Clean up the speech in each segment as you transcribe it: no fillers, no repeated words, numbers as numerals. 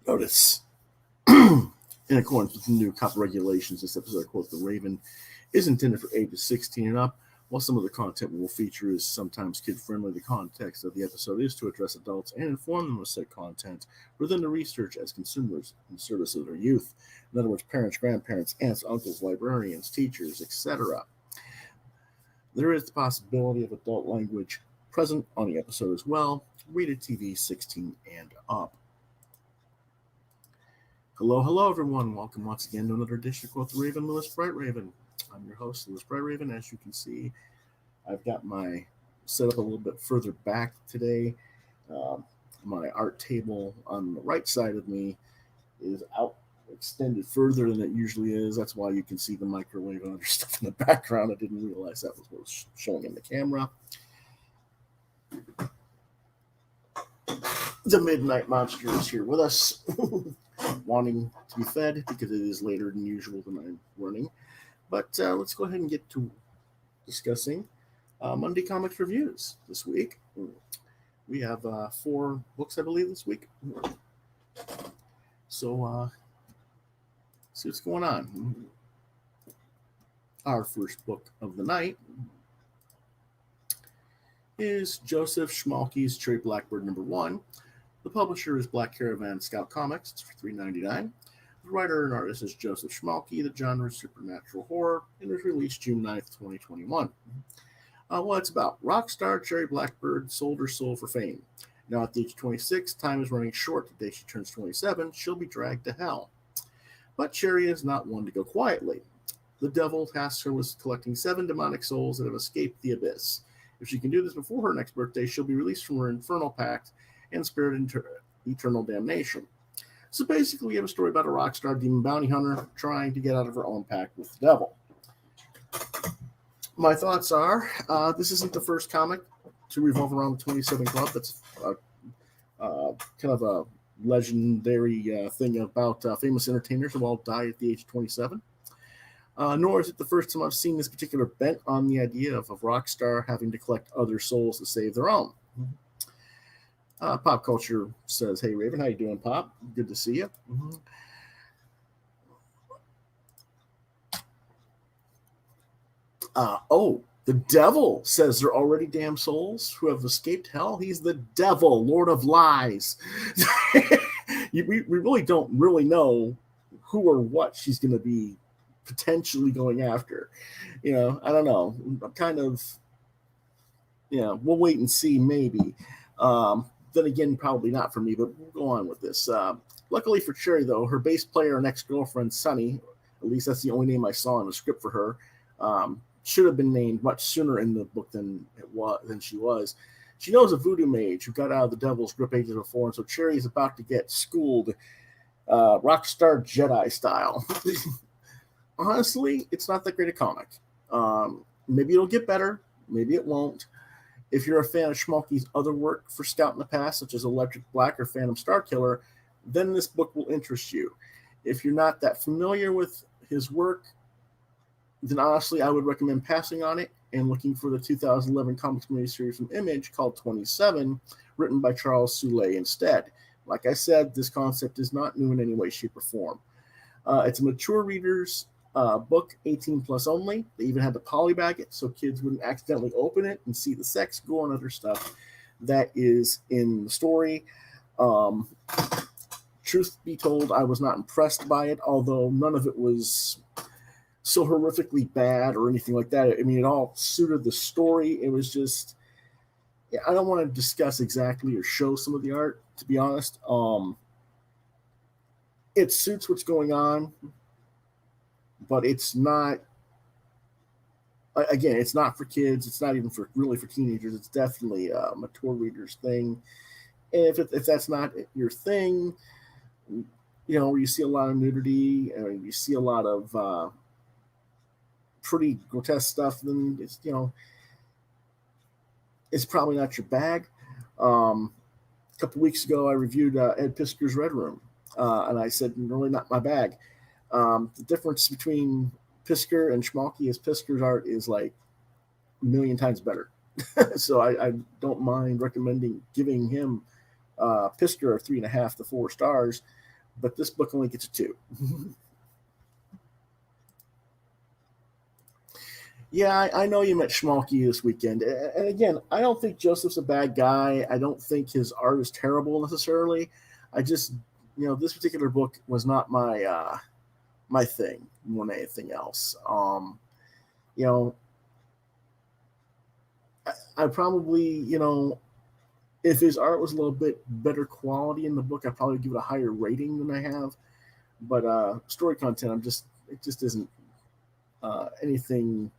Notice, in accordance with the new copy regulations, this episode of Quoth the Raven is intended for ages 16 and up. While some of the content we will feature is sometimes kid-friendly, the context of the episode is to address adults and inform them of said content within the research as consumers in service of their youth. In other words, parents, grandparents, aunts, uncles, librarians, teachers, etc. There is the possibility of adult language present on the episode as well. Rated TV 16 and up. Hello, everyone. Welcome once again to another edition of Quoth the Raven, Lewis Bright Raven. I'm your host, Lewis Bright Raven. As you can see, I've got my setup a little bit further back today. My art table on the right side of me is out extended further than it usually is. That's why you can see the microwave and other stuff in the background. I didn't realize that was what was showing in the camera. The Midnight Monster is here with us, wanting to be fed because it is later than usual than I'm running. But let's go ahead and get to discussing Monday Comics reviews this week. We have 4 books, I believe, this week. So, see what's going on. Our first book of the night is Joseph Schmalke's Cherry Blackbird #1. The publisher is Black Caravan Scout Comics. It's for $3.99. The writer and artist is Joseph Schmalke. The genre is supernatural horror, and was released June 9th, 2021. What it's about: rock star Cherry Blackbird sold her soul for fame. Now at the age of 26, time is running short. The day she turns 27, she'll be dragged to hell. But Cherry is not one to go quietly. The devil tasks her with collecting 7 demonic souls that have escaped the abyss. If she can do this before her next birthday, she'll be released from her infernal pact and spared eternal damnation. So basically, we have a story about a rock star demon bounty hunter trying to get out of her own pact with the devil. My thoughts are, this isn't the first comic to revolve around the 27 Club. That's kind of a legendary thing about famous entertainers who all die at the age of 27. Nor is it the first time I've seen this particular bent on the idea of a rock star having to collect other souls to save their own. Pop Culture says, "Hey Raven, how you doing, Pop? Good to see you." The devil says they're already damn souls who have escaped hell. He's the devil, Lord of Lies. We really don't really know who or what she's going to be potentially going after. I don't know. Kind of, we'll wait and see, maybe. Then again, probably not for me, but we'll go on with this. Luckily for Cherry, though, her bass player and ex-girlfriend, Sunny, at least that's the only name I saw in the script for her, should have been named much sooner in the book than she was. She knows a voodoo mage who got out of the devil's grip ages before, and so Cherry is about to get schooled Rockstar Jedi style. Honestly, it's not that great a comic. Maybe it'll get better. Maybe it won't. If you're a fan of Schmalke's other work for Scout in the past, such as Electric Black or Phantom Star Killer, then this book will interest you. If you're not that familiar with his work, then honestly, I would recommend passing on it and looking for the 2011 comics miniseries from Image called 27, written by Charles Soule instead. Like I said, this concept is not new in any way, shape, or form. It's a mature reader's book, 18 plus only. They even had to polybag it so kids wouldn't accidentally open it and see the sex, gore, and other stuff that is in the story. Truth be told, I was not impressed by it, although none of it was so horrifically bad or anything like that. I mean, it all suited the story. It was just, I don't want to discuss exactly or show some of the art, to be honest. It suits what's going on, but it's not, again, it's not for kids. It's not even really for teenagers. It's definitely a mature reader's thing. And if that's not your thing, where you see a lot of nudity and you see a lot of pretty grotesque stuff, then it's probably not your bag. A couple weeks ago, I reviewed Ed Pisker's Red Room, and I said, really not my bag. The difference between Pisker and Schmalke is Pisker's art is like a million times better. So I don't mind giving him Pisker 3.5 to 4 stars. but this book only gets a 2. Yeah, I know you met Schmalke this weekend. And again, I don't think Joseph's a bad guy. I don't think his art is terrible necessarily. I just, this particular book was not my thing more than anything else. You know, I probably, if his art was a little bit better quality in the book, I'd probably give it a higher rating than I have. But story content, it just isn't anything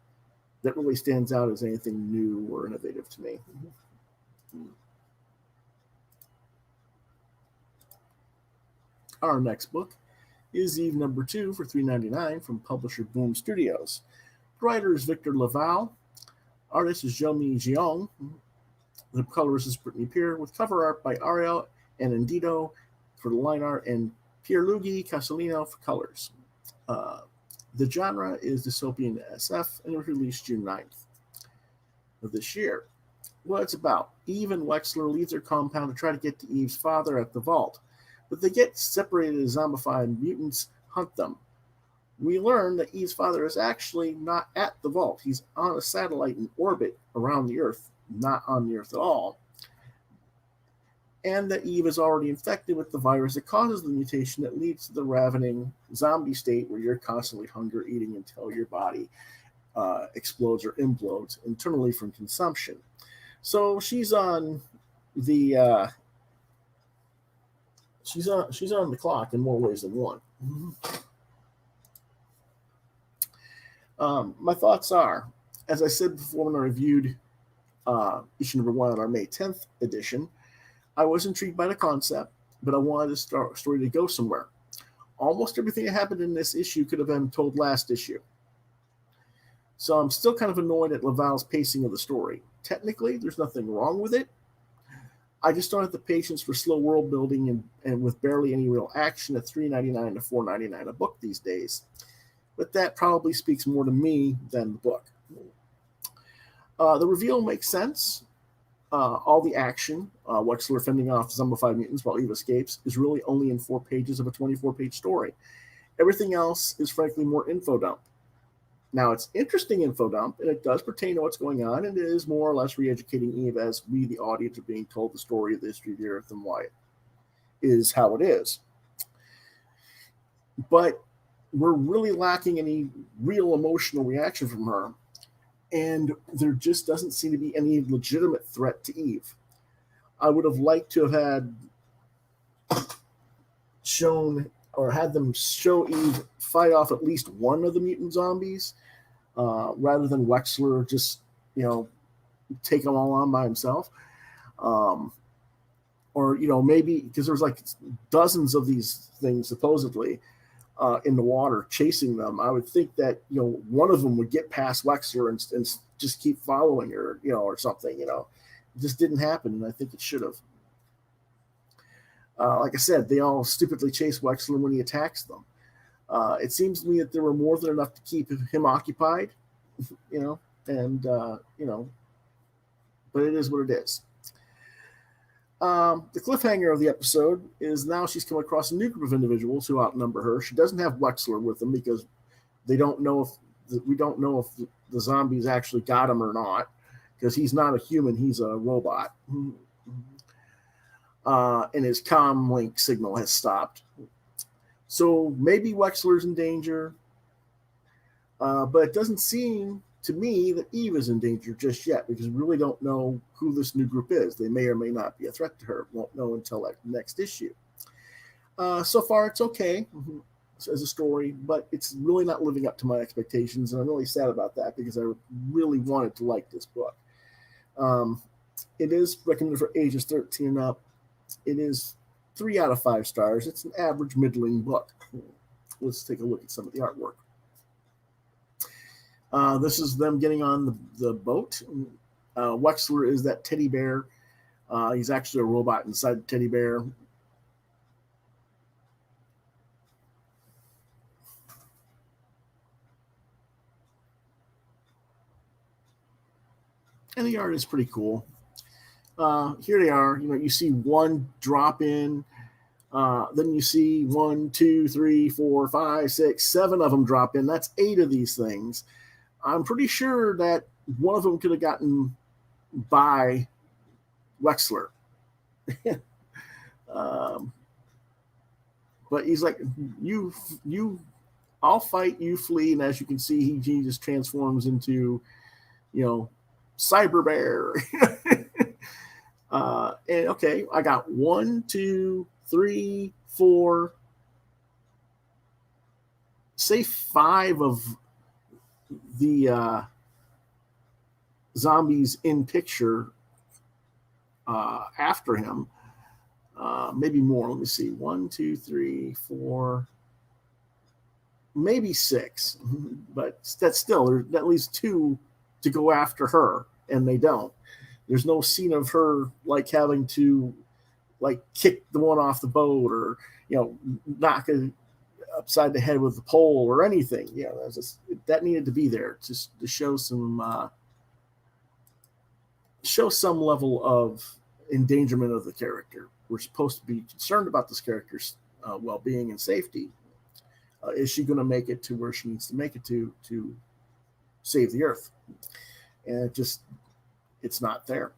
that really stands out as anything new or innovative to me. Our next book is Eve number 2 for $3.99 from publisher Boom Studios. The writer is Victor Laval. Artist is Jomi Jiang. The colorist is Brittany Peer, with cover art by Ariel Anandito for the line art and Pierluigi Castellino for colors. The genre is dystopian SF and was released June 9th of this year. What it's about: Eve and Wexler leave their compound to try to get to Eve's father at the vault, but they get separated as zombified mutants hunt them. We learn that Eve's father is actually not at the vault. He's on a satellite in orbit around the Earth, not on the Earth at all. And that Eve is already infected with the virus that causes the mutation that leads to the ravening zombie state where you're constantly hunger eating until your body explodes or implodes internally from consumption. So she's on the she's on the clock in more ways than one. My thoughts are, as I said before when I reviewed issue number 1 on our May 10th edition, I was intrigued by the concept, but I wanted the story to go somewhere. Almost everything that happened in this issue could have been told last issue. So I'm still kind of annoyed at Laval's pacing of the story. Technically, there's nothing wrong with it. I just don't have the patience for slow world building and with barely any real action at $3.99 to $4.99 a book these days. But that probably speaks more to me than the book. The reveal makes sense. All the action, Wexler fending off zombified mutants while Eve escapes, is really only in 4 pages of a 24-page story. Everything else is frankly more info dump. Now, it's interesting info dump, and it does pertain to what's going on, and it is more or less re-educating Eve as we, the audience, are being told the story of the history of the Earth and why it is how it is. But we're really lacking any real emotional reaction from her, and there just doesn't seem to be any legitimate threat to Eve. I would have liked to have had shown or had them show Eve fight off at least one of the mutant zombies, rather than Wexler just, take them all on by himself. Or, maybe because there's like dozens of these things supposedly in the water chasing them. I would think that, one of them would get past Wexler and just keep following her, or something, It just didn't happen, and I think it should have. Like I said, they all stupidly chase Wexler when he attacks them. It seems to me that there were more than enough to keep him occupied, but it is what it is. The cliffhanger of the episode is now she's come across a new group of individuals who outnumber her. She doesn't have Wexler with them because we don't know if the zombies actually got him or not, because he's not a human, he's a robot. And his comm link signal has stopped. So maybe Wexler's in danger, but it doesn't seem to me that Eve is in danger just yet, because we really don't know who this new group is. They may or may not be a threat to her. Won't know until next issue. So far, it's okay as a story, but it's really not living up to my expectations, and I'm really sad about that because I really wanted to like this book. It is recommended for ages 13 and up. It is 3 out of 5 stars. It's an average middling book. Let's take a look at some of the artwork. This is them getting on the boat. Wexler is that teddy bear. He's actually a robot inside the teddy bear. And the art is pretty cool. Here they are. You see one drop in Then you see 1, 2, 3, 4, 5, 6, 7 of them drop in. That's 8 of these things. I'm pretty sure that one of them could have gotten by Wexler. But he's like, you, I'll fight, you flee. And as you can see, he just transforms into, Cyber Bear. And okay, I got 1, 2, 3, 4, say 5 of the zombies in picture after him. Maybe more. Let me see. 1, 2, 3, 4, maybe 6. But that's still, there's at least 2 to go after her, and they don't. There's no scene of her like having to like kick the one off the boat or knock it upside the head with the pole or anything. That needed to be there just to show some level of endangerment of the character. We're supposed to be concerned about this character's well-being and safety. Is she going to make it to where she needs to make it to save the Earth? And it's not there.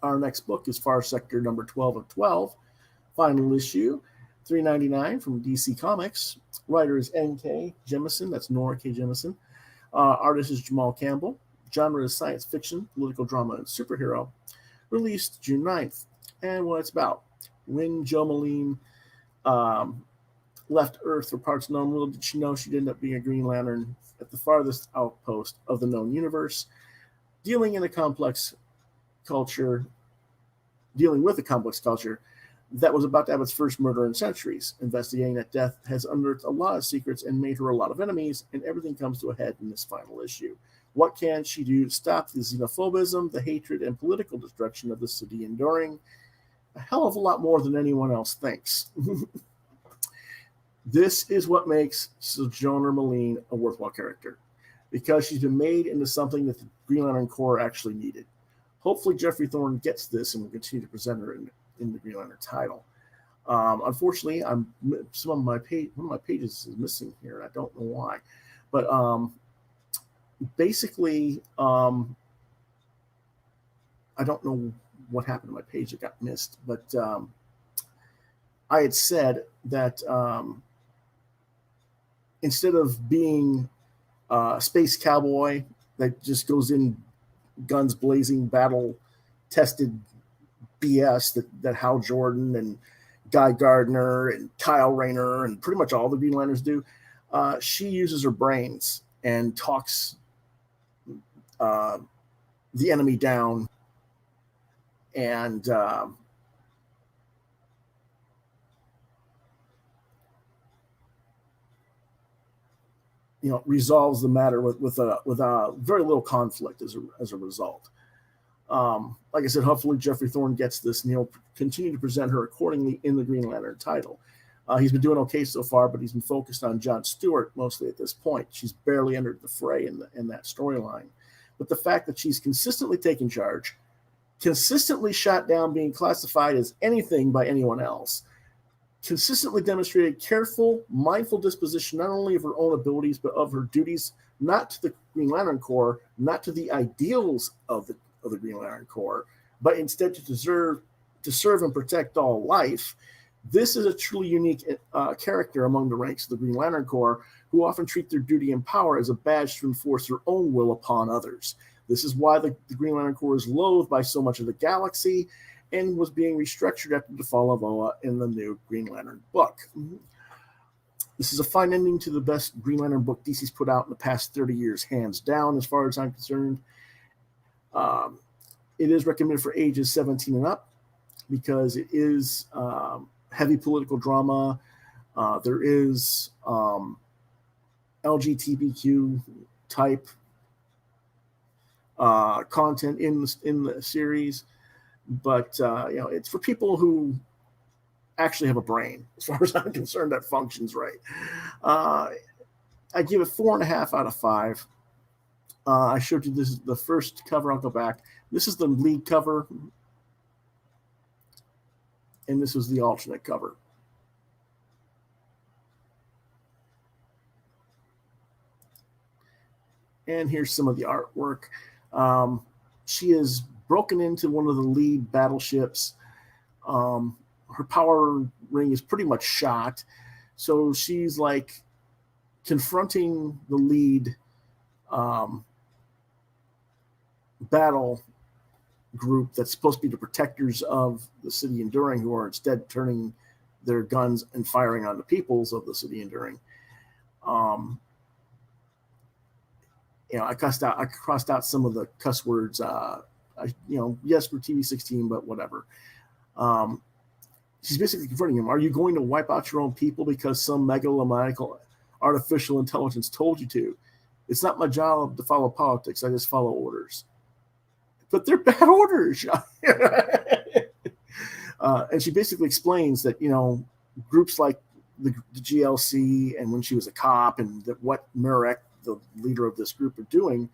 Our next book is Far Sector number 12 of 12, final issue, $3.99 from DC Comics. Writer is N.K. Jemisin, that's Nora K. Jemisin. Artist is Jamal Campbell. Genre is science fiction, political drama, and superhero. Released June 9th. And what it's about. When Jo Malone left Earth for parts known, little did she know she'd end up being a Green Lantern at the farthest outpost of the known universe, dealing with a complex culture that was about to have its first murder in centuries. Investigating that death has unearthed a lot of secrets and made her a lot of enemies, and everything comes to a head in this final issue. What can she do to stop the xenophobism, the hatred, and political destruction of the city enduring? A hell of a lot more than anyone else thinks. This is what makes Sojourner Malone a worthwhile character, because she's been made into something that the Green Lantern Corps actually needed. Hopefully Jeffrey Thorne gets this and will continue to present her in the Green Lantern title. Unfortunately, one of my pages is missing here. I don't know why, but basically, I don't know what happened to my page. It got missed, but I had said that instead of being a space cowboy that just goes in guns blazing, battle tested BS that Hal Jordan and Guy Gardner and Kyle Rayner and pretty much all the Green Lanterns do, she uses her brains and talks the enemy down and resolves the matter with a very little conflict as a result. Like I said, hopefully Jeffrey Thorne gets this, and he'll continue to present her accordingly in the Green Lantern title. He's been doing okay so far, but he's been focused on John Stewart mostly at this point. She's barely entered the fray in that storyline. But the fact that she's consistently taken charge, consistently shot down being classified as anything by anyone else, consistently demonstrated careful, mindful disposition not only of her own abilities, but of her duties, not to the Green Lantern Corps, not to the ideals of the Green Lantern Corps, but instead to serve and protect all life. This is a truly unique character among the ranks of the Green Lantern Corps, who often treat their duty and power as a badge to enforce their own will upon others. This is why the Green Lantern Corps is loathed by so much of the galaxy and was being restructured after the fall of Oa in the new Green Lantern book. This is a fine ending to the best Green Lantern book DC's put out in the past 30 years, hands down, as far as I'm concerned. It is recommended for ages 17 and up because it is heavy political drama. There is LGBTQ type content in the series, but it's for people who actually have a brain, as far as I'm concerned, that functions right. I give it 4.5 out of 5. I showed you this is the first cover. I'll go back. This is the lead cover, and this was the alternate cover. And here's some of the artwork. She is broken into one of the lead battleships. Her power ring is pretty much shot. So she's like confronting the lead battle group that's supposed to be the protectors of the city Enduring, who are instead turning their guns and firing on the peoples of the city Enduring. I crossed out some of the cuss words. Yes, for TV-16, but whatever. She's basically confronting him. Are you going to wipe out your own people because some megalomaniacal artificial intelligence told you to? It's not my job to follow politics. I just follow orders. But they're bad orders. And she basically explains that, groups like the GLC, and when she was a cop, and that what Marek, the leader of this group, are doing,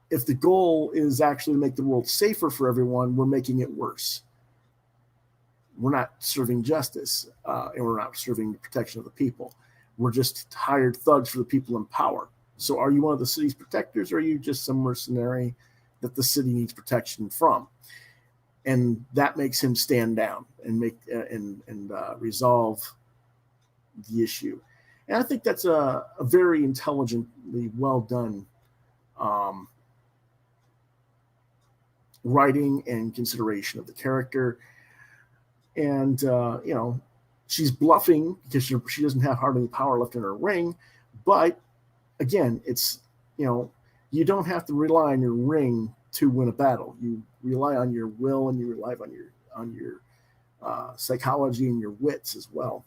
if the goal is actually to make the world safer for everyone, we're making it worse. We're not serving justice, and we're not serving the protection of the people. We're just hired thugs for the people in power. So are you one of the city's protectors, or are you just some mercenary that the city needs protection from? And that makes him stand down and resolve the issue. And I think that's a very intelligently well done writing and consideration of the character. And she's bluffing because she doesn't have hardly any power left in her ring. But again, it's you don't have to rely on your ring to win a battle. You rely on your will, and you rely on your psychology and your wits as well.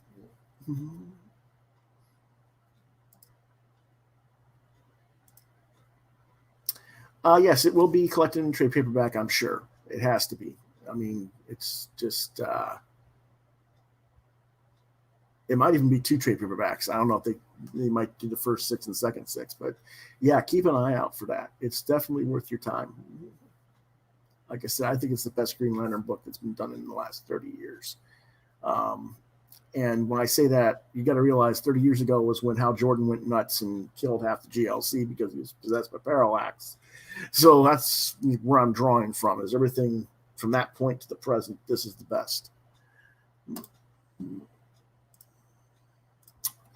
Yes, it will be collected in trade paperback, I'm sure. It has to be. I mean, it's just it might even be 2 trade paperbacks. I don't know if they might do the first 6 and second 6, but yeah, keep an eye out for that. It's definitely worth your time. Like I said, I think it's the best Green Lantern book that's been done in the last 30 years. And when I say that, you got to realize 30 years ago was when Hal Jordan went nuts and killed half the GLC because he was possessed by Parallax. So that's where I'm drawing from, is everything from that point to the present. This is the best.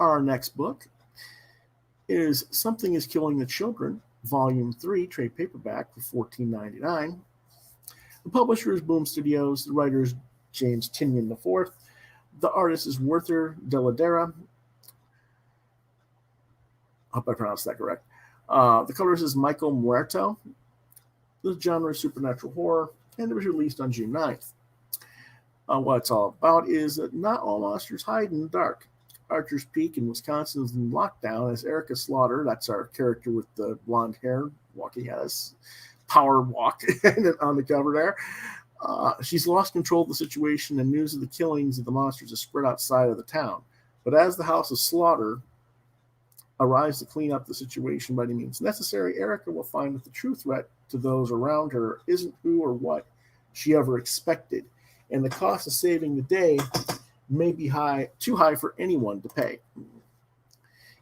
Our next book is Something is Killing the Children, Volume 3, trade paperback for $14.99. The publisher is Boom Studios. The writer is James Tynion IV. The artist is Werther Deladera. I hope I pronounced that correct. The colorist is Michael Muerto. The genre is supernatural horror, and it was released on June 9th. What it's all about is that not all monsters hide in the dark. Archer's Peak in Wisconsin is in lockdown as Erica Slaughter, that's our character with the blonde hair walking at us, power walk on the cover there. She's lost control of the situation, and news of the killings of the monsters is spread outside of the town. But as the House of Slaughter arrives to clean up the situation by any means necessary, Erica will find that the true threat to those around her isn't who or what she ever expected, and the cost of saving the day may be too high for anyone to pay.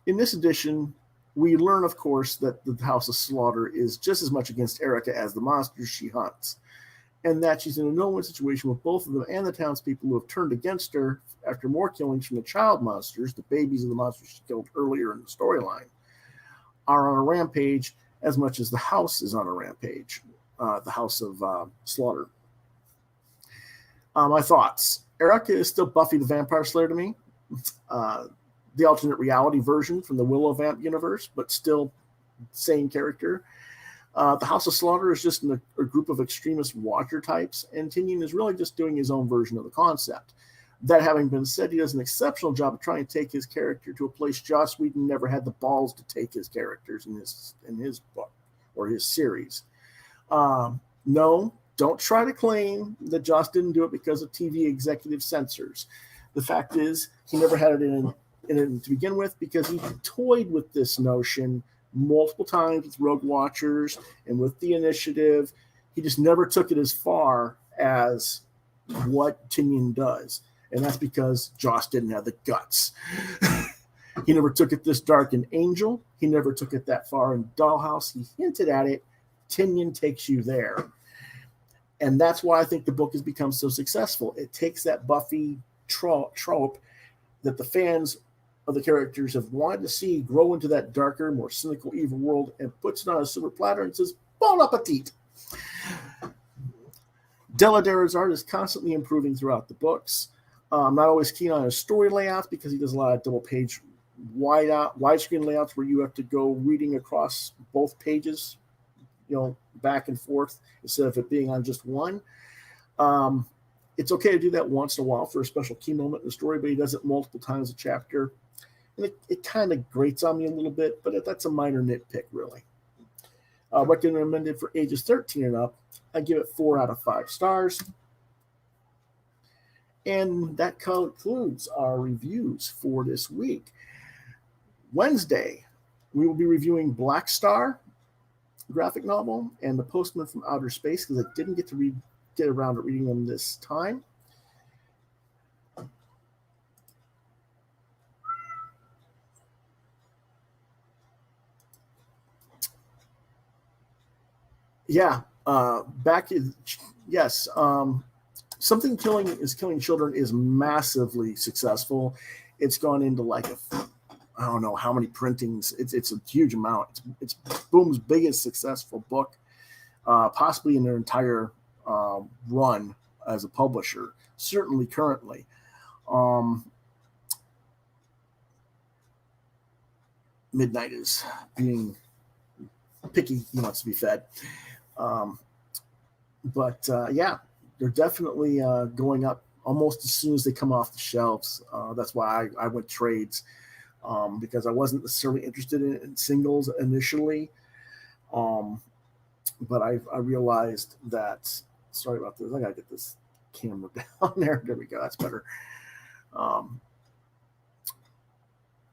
In this edition, we learn, of course, that the House of Slaughter is just as much against Erica as the monsters she hunts, and that she's in a no-win situation with both of them and the townspeople who have turned against her after more killings from the child monsters, the babies of the monsters she killed earlier in the storyline, are on a rampage as much as the house is on a rampage, the House of Slaughter. My thoughts. Erica is still Buffy the Vampire Slayer to me. The alternate reality version from the Willow Vamp universe, but still same character. The House of Slaughter is just a group of extremist watcher types, and Tynion is really just doing his own version of the concept. That having been said, he does an exceptional job of trying to take his character to a place Joss Whedon never had the balls to take his characters in his book or his series. No, don't try to claim that Joss didn't do it because of TV executive censors. The fact is, he never had it in and to begin with, because he toyed with this notion multiple times with Rogue Watchers and with the Initiative. He just never took it as far as what Tinian does. And that's because Joss didn't have the guts. He never took it this dark in Angel. He never took it that far in Dollhouse. He hinted at it. Tinian takes you there. And that's why I think the book has become so successful. It takes that Buffy trope that the fans of the characters have wanted to see grow into that darker, more cynical, evil world, and puts it on a silver platter and says, bon appetit. Deladera's art is constantly improving throughout the books. I'm not always keen on his story layouts because he does a lot of double-page widescreen layouts where you have to go reading across both pages, back and forth instead of it being on just one. It's okay to do that once in a while for a special key moment in the story, but he does it multiple times a chapter. And it kind of grates on me a little bit, but that's a minor nitpick, really. Recommended for ages 13 and up. I give it 4 out of 5 stars. And that concludes our reviews for this week. Wednesday, we will be reviewing Black Star graphic novel and The Postman from Outer Space because I didn't get around to reading them this time. Yeah, Something Killing Children is massively successful. It's gone into I don't know how many printings. It's a huge amount. It's Boom's biggest successful book, possibly in their entire run as a publisher, certainly currently. Midnight is being picky. He wants to be fed. They're definitely going up almost as soon as they come off the shelves. That's why I went trades, because I wasn't necessarily interested in singles initially. But I realized that, sorry about this, I got to get this camera down there. There we go. That's better. I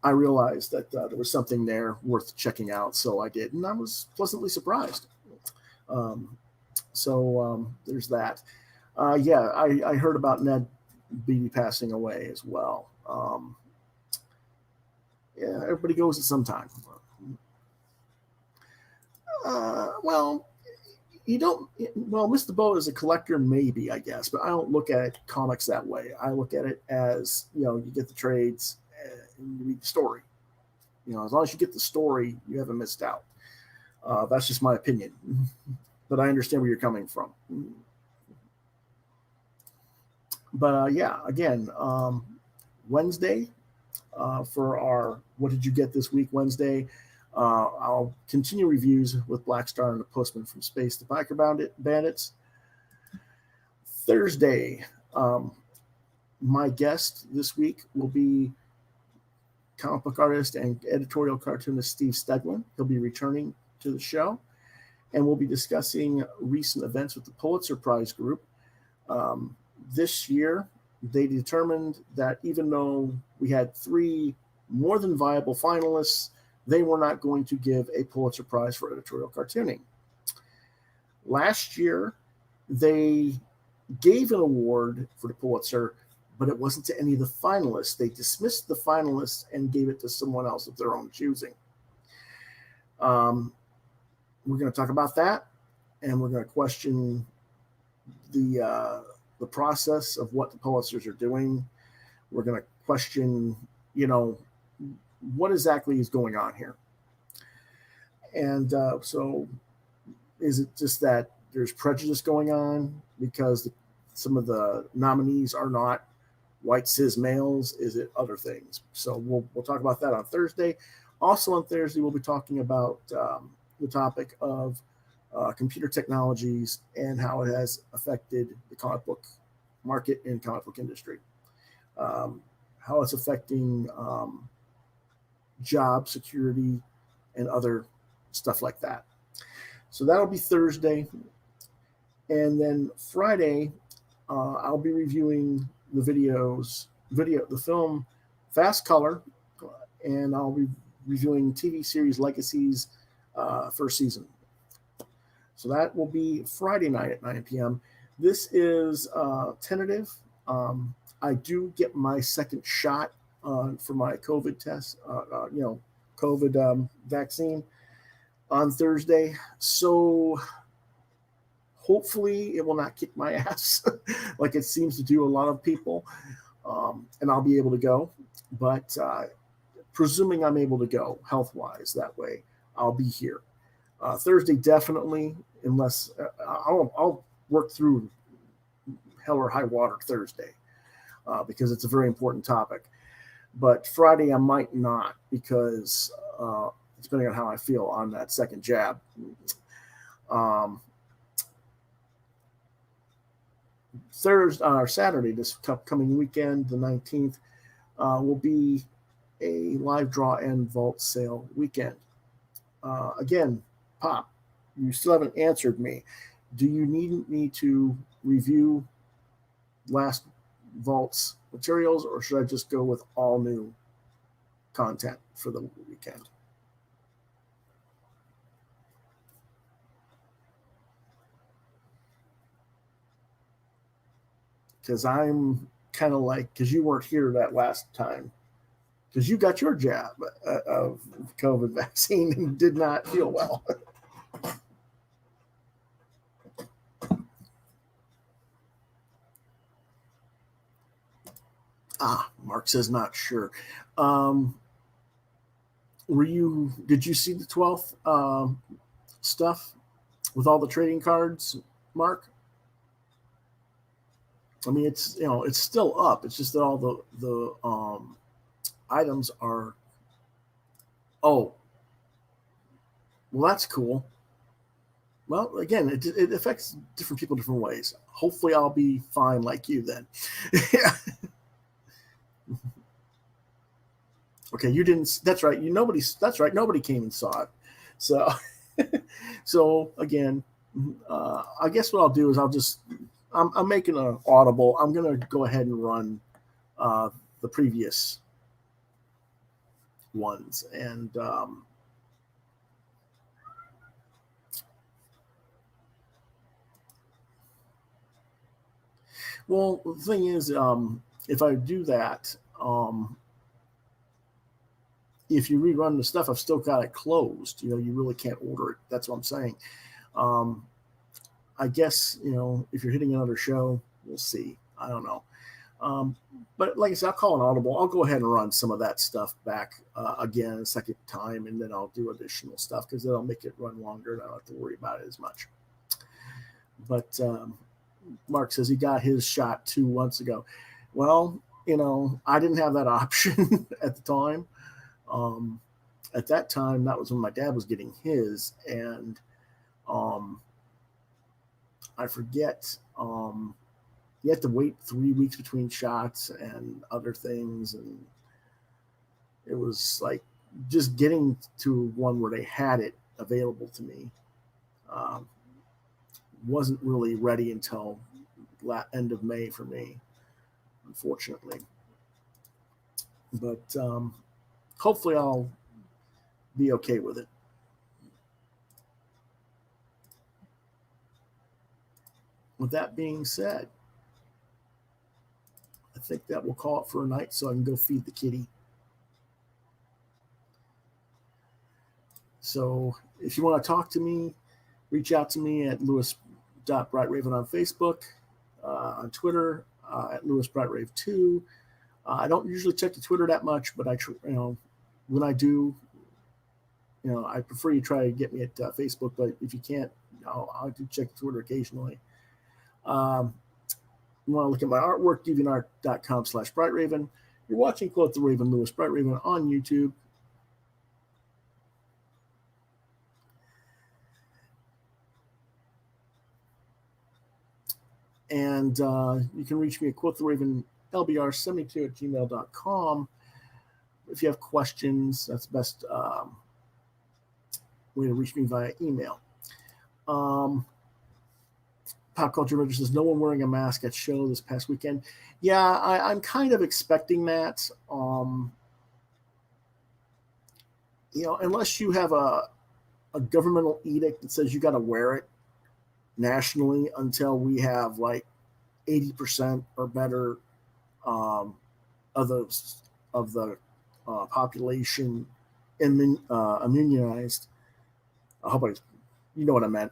realized that there was something there worth checking out, so I did, and I was pleasantly surprised. There's that. I heard about Ned Beatty passing away as well. Everybody goes at some time. Miss the Boat as a collector, maybe, I guess, but I don't look at comics that way. I look at it as, you get the trades and you read the story. As long as you get the story, you haven't missed out. That's just my opinion, but I understand where you're coming from. But again, Wednesday for our What Did You Get This Week Wednesday, I'll continue reviews with Black Star and The Postman from Space, The Biker Bandits. Thursday, my guest this week will be comic book artist and editorial cartoonist Steve Steglin. He'll be returning to the show, and we'll be discussing recent events with the Pulitzer Prize group. This year, they determined that even though we had 3 more than viable finalists, they were not going to give a Pulitzer Prize for editorial cartooning. Last year, they gave an award for the Pulitzer, but it wasn't to any of the finalists. They dismissed the finalists and gave it to someone else of their own choosing. We're going to talk about that, and we're going to question the process of what the Pulitzers are doing. We're going to question, what exactly is going on here. And so is it just that there's prejudice going on because some of the nominees are not white cis males? Is it other things? So we'll talk about that on Thursday. Also on Thursday, we'll be talking about the topic of computer technologies and how it has affected the comic book market and comic book industry. How it's affecting job security and other stuff like that. So that'll be Thursday. And then Friday, I'll be reviewing the film Fast Color, and I'll be reviewing TV series Legacies first season. So that will be Friday night at 9 p.m. This is tentative. I do get my second shot for my COVID test, COVID vaccine on Thursday. So hopefully it will not kick my ass like it seems to do a lot of people, and I'll be able to go. But presuming I'm able to go health-wise that way, I'll be here. Thursday, definitely, unless I'll work through hell or high water Thursday because it's a very important topic. But Friday, I might not because depending on how I feel on that second jab. Thursday or Saturday, this coming weekend, the 19th, will be a live draw and vault sale weekend. Again, Pop, you still haven't answered me. Do you need me to review last vault's materials, or should I just go with all new content for the weekend? Because I'm kind of like, because you weren't here that last time, because you got your jab of COVID vaccine and did not feel well. Mark says not sure. Did you see the 12th stuff with all the trading cards, Mark? I mean, it's still up. It's just that all the items are. Oh, well, that's cool. Well, again, it affects different people different ways. Hopefully, I'll be fine like you then. Okay, you didn't. That's right. That's right. Nobody came and saw it. So, so again, I guess what I'll do is I'm making an audible. I'm gonna go ahead and run the previous ones, and well, the thing is, if I do that, if you rerun the stuff, I've still got it closed. You really can't order it. That's what I'm saying. I guess, if you're hitting another show, we'll see. I don't know. But like I said, I'll call an audible. I'll go ahead and run some of that stuff back again a second time, and then I'll do additional stuff because that'll make it run longer and I don't have to worry about it as much. But Mark says he got his shot 2 months ago. Well, I didn't have that option at the time. At that time, that was when my dad was getting his, and I forget, you had to wait 3 weeks between shots and other things, and it was like just getting to one where they had it available to me wasn't really ready until end of May for me, unfortunately. But hopefully I'll be okay with it. With that being said, I think that will call it for a night so I can go feed the kitty. So if you want to talk to me, reach out to me at Lewis.BrightRaven on Facebook, on Twitter, at LewisBrightRave2. I don't usually check the Twitter that much, but when I do, I prefer you try to get me at Facebook, but if you can't, I do check Twitter occasionally. You want to look at my artwork, deviantart.com/BrightRaven. You're watching Quoth the Raven, Lewis Bright Raven on YouTube. And you can reach me at quoththeravenlbr72@gmail.com. If you have questions, that's the best way to reach me via email. Pop Culture Ranger says, no one wearing a mask at show this past weekend. Yeah, I'm kind of expecting that. unless you have a governmental edict that says you got to wear it nationally until we have like 80% or better of the population immunized. I hope you know what I meant.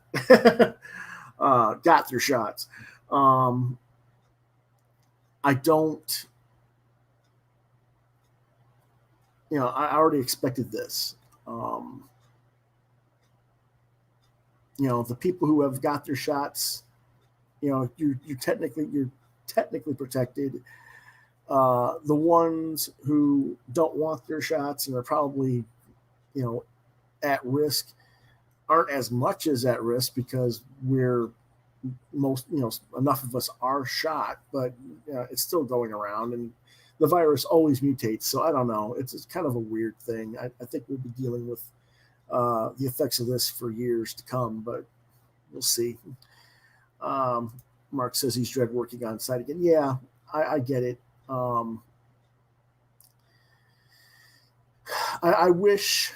Got their shots. I don't. I already expected this. The people who have got their shots, you're technically protected. The ones who don't want their shots and are probably, at risk aren't as much as at risk because enough of us are shot, but it's still going around and the virus always mutates. So I don't know. It's kind of a weird thing. I think we'll be dealing with the effects of this for years to come, but we'll see. Mark says he's dread working on site again. Yeah, I get it. I wish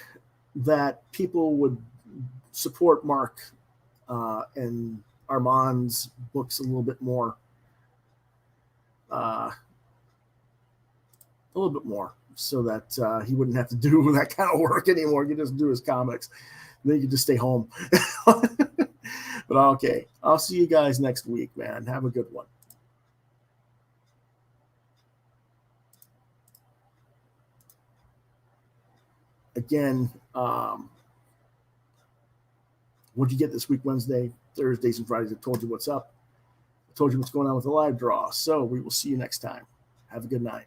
that people would support Mark and Armand's books a little bit more. So that he wouldn't have to do that kind of work anymore. He could just do his comics. Then he could just stay home. But okay, I'll see you guys next week, man. Have a good one. Again, what'd you get this week? Wednesday, Thursdays, and Fridays. I told you what's up. I told you what's going on with the live draw. So we will see you next time. Have a good night.